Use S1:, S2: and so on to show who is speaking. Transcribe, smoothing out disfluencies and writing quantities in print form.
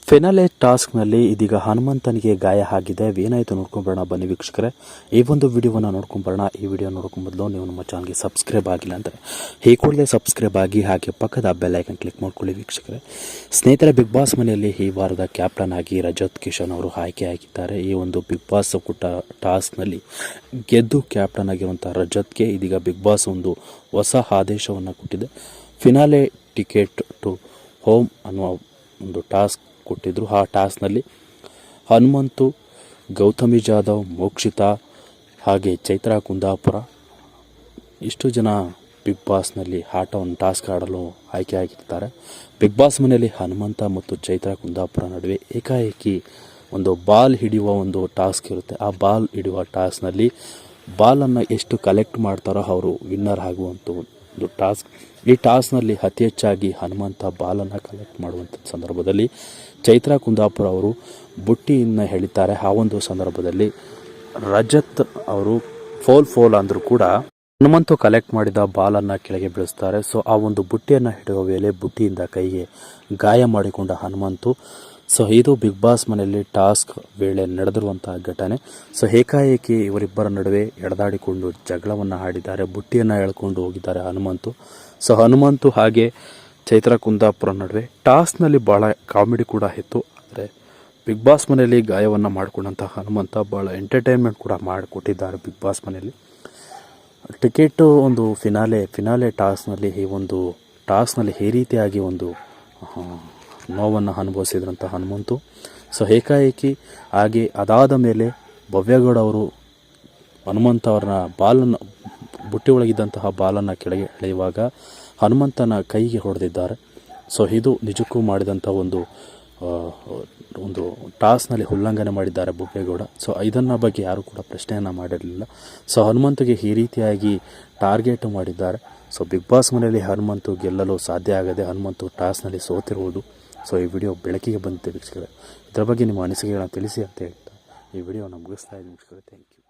S1: Finale ಟಾಸ್ಕ್ನಲ್ಲಿ ಇದೀಗ ಹನುಮಂತನಿಗೆ ಗಾಯ ಆಗಿದೆ. ಏನಾಯಿತು ನೋಡ್ಕೊಂಬರೋಣ ಬನ್ನಿ ವೀಕ್ಷಕರೇ. ಈ ಒಂದು ವಿಡಿಯೋವನ್ನು ನೋಡ್ಕೊಂಬರೋಣ. ಈ ವಿಡಿಯೋ ನೋಡ್ಕೊಂಬಂದು ನೀವು ನಮ್ಮ ಚಾನಲ್ಗೆ ಸಬ್ಸ್ಕ್ರೈಬ್ ಆಗಿಲ್ಲ ಅಂದರೆ ಈ ಕೂಡಲೇ ಸಬ್ಸ್ಕ್ರೈಬ್ ಆಗಿ, ಹಾಗೆ ಪಕ್ಕದ ಬೆಲ್ ಐಕನ್ ಕ್ಲಿಕ್ ಮಾಡ್ಕೊಳ್ಳಿ ವೀಕ್ಷಕರೇ. ಸ್ನೇಹಿತರೆ, ಬಿಗ್ ಬಾಸ್ ಮನೆಯಲ್ಲಿ ಈ ವಾರದ ಕ್ಯಾಪ್ಟನ್ ಆಗಿ ರಜತ್ ಕಿಶನ್ ಅವರು ಆಯ್ಕೆಯಾಗಿದ್ದಾರೆ. ಈ ಒಂದು ಬಿಗ್ ಬಾಸ್ ಟಾಸ್ಕ್ನಲ್ಲಿ ಗೆದ್ದು ಕ್ಯಾಪ್ಟನ್ ಆಗಿರುವಂಥ ರಜತ್ಗೆ ಇದೀಗ ಬಿಗ್ ಬಾಸ್ ಒಂದು ಹೊಸ ಆದೇಶವನ್ನು ಕೊಟ್ಟಿದೆ. ಫಿನಾಲೆ ಟಿಕೆಟ್ ಟು ಹೋಮ್ ಅನ್ನುವ ಒಂದು ಟಾಸ್ಕ್ ಕೊಟ್ಟಿದ್ರು. ಆ ಟಾಸ್ಕ್ನಲ್ಲಿ ಹನುಮಂತು, ಗೌತಮಿ ಜಾಧವ್, ಮೋಕ್ಷಿತಾ ಹಾಗೆ ಚೈತ್ರಾ ಕುಂದಾಪುರ ಇಷ್ಟು ಜನ ಬಿಗ್ ಬಾಸ್ನಲ್ಲಿ ಆಟವನ್ನು ಟಾಸ್ಕ್ ಆಡಲು ಆಯ್ಕೆಯಾಗಿರ್ತಾರೆ. ಬಿಗ್ ಬಾಸ್ ಮನೆಯಲ್ಲಿ ಹನುಮಂತ ಮತ್ತು ಚೈತ್ರಾ ಕುಂದಾಪುರ ನಡುವೆ ಏಕಾಏಕಿ ಒಂದು ಬಾಲ್ ಹಿಡಿಯುವ ಒಂದು ಟಾಸ್ಕ್ ಇರುತ್ತೆ. ಆ ಬಾಲ್ ಹಿಡಿಯುವ ಟಾಸ್ಕ್ನಲ್ಲಿ ಬಾಲನ್ನು ಎಷ್ಟು ಕಲೆಕ್ಟ್ ಮಾಡ್ತಾರೋ ಅವರು ವಿನ್ನರ್ ಆಗುವಂಥ ಒಂದು ಟಾಸ್ಕ್. ಈ ಟಾಸ್ಕ್ನಲ್ಲಿ ಅತಿ ಹೆಚ್ಚಾಗಿ ಹನುಮಂತ ಬಾಲನ್ನು ಕಲೆಕ್ಟ್ ಮಾಡುವಂಥ ಸಂದರ್ಭದಲ್ಲಿ ಚೈತ್ರಾ ಕುಂದಾಪುರ ಅವರು ಬುಟ್ಟಿಯನ್ನು ಎಳಿತಾರೆ. ಆ ಒಂದು ಸಂದರ್ಭದಲ್ಲಿ ರಜತ್ ಅವರು ಫೋಲ್ ಅಂದರೂ ಕೂಡ ಹನುಮಂತು ಕಲೆಕ್ಟ್ ಮಾಡಿದ ಬಾಲನ್ನು ಕೆಳಗೆ ಬೀಳಿಸ್ತಾರೆ. ಸೊ ಆ ಒಂದು ಬುಟ್ಟಿಯನ್ನು ಹಿಡಿಯುವ ವೇಳೆ ಬುಟ್ಟಿಯಿಂದ ಕೈಗೆ ಗಾಯ ಮಾಡಿಕೊಂಡ ಹನುಮಂತು. ಸೊ ಇದು ಬಿಗ್ ಬಾಸ್ ಮನೆಯಲ್ಲಿ ಟಾಸ್ಕ್ ವೇಳೆ ನಡೆದಿರುವಂತಹ ಘಟನೆ. ಸೊ ಏಕಾಏಕಿ ಇವರಿಬ್ಬರ ನಡುವೆ ಎಳೆದಾಡಿಕೊಂಡು ಜಗಳವನ್ನು ಆಡಿದ್ದಾರೆ. ಬುಟ್ಟಿಯನ್ನು ಎಳ್ಕೊಂಡು ಹೋಗಿದ್ದಾರೆ ಹನುಮಂತು. ಸೊ ಹನುಮಂತು ಹಾಗೆ ಚೈತ್ರಾ ಕುಂದಾಪುರ ನಡುವೆ ಟಾಸ್ಕ್ನಲ್ಲಿ ಭಾಳ ಕಾಮಿಡಿ ಕೂಡ ಇತ್ತು. ಆದರೆ ಬಿಗ್ ಬಾಸ್ ಮನೆಯಲ್ಲಿ ಗಾಯವನ್ನು ಮಾಡಿಕೊಂಡಂಥ ಹನುಮಂತ ಭಾಳ ಎಂಟರ್ಟೈನ್ಮೆಂಟ್ ಕೂಡ ಮಾಡಿಕೊಟ್ಟಿದ್ದಾರೆ ಬಿಗ್ ಬಾಸ್ ಮನೆಯಲ್ಲಿ. ಟಿಕೆಟು ಒಂದು ಫಿನಾಲೆ ಟಾಸ್ಕ್ನಲ್ಲಿ ಈ ರೀತಿಯಾಗಿ ಒಂದು ನೋವನ್ನು ಅನುಭವಿಸಿದ್ರಂಥ ಹನುಮಂತು. ಸೊ ಏಕಾಏಕಿ ಹಾಗೆ ಅದಾದ ಮೇಲೆ ಭವ್ಯಗೌಡ ಅವರು ಹನುಮಂತ ಅವ್ರನ್ನ ಬಾಲನ್ನು ಬುಟ್ಟಿ ಒಳಗಿದ್ದಂತಹ ಬಾಲನ್ನು ಕೆಳಗೆ ಎಳೆಯುವಾಗ ಹನುಮಂತನ ಕೈಗೆ ಹೊಡೆದಿದ್ದಾರೆ. ಸೊ ಇದು ನಿಜಕ್ಕೂ ಮಾಡಿದಂಥ ಒಂದು ಟಾಸ್ಕ್ನಲ್ಲಿ ಉಲ್ಲಂಘನೆ ಮಾಡಿದ್ದಾರೆ ಭವ್ಯಗೌಡ. ಸೊ ಇದನ್ನ ಬಗ್ಗೆ ಯಾರೂ ಕೂಡ ಪ್ರಶ್ನೆಯನ್ನು ಮಾಡಿರಲಿಲ್ಲ. ಸೊ ಹನುಮಂತಗೆ ಈ ರೀತಿಯಾಗಿ ಟಾರ್ಗೆಟ್ ಮಾಡಿದ್ದಾರೆ. ಸೊ ಬಿಗ್ ಬಾಸ್ ಮನೆಯಲ್ಲಿ ಹನುಮಂತು ಗೆಲ್ಲಲು ಸಾಧ್ಯ ಆಗದೆ ಹನುಮಂತು ಟಾಸ್ಕ್ನಲ್ಲಿ ಸೋತಿರುವುದು. ಸೊ ಈ ವಿಡಿಯೋ ಬೆಳಕಿಗೆ ಬಂದಿದೆ ವೀಕ್ಷಕರೇ. ಇದರ ಬಗ್ಗೆ ನಿಮ್ಮ ಅನಿಸಿಕೆಗಳನ್ನು ತಿಳಿಸಿ ಅಂತ ಹೇಳ್ತಾ ಈ ವಿಡಿಯೋನ ಮುಗಿಸ್ತಾ ಇದ್ದೀನಿ ವೀಕ್ಷಕರೇ. Thank you.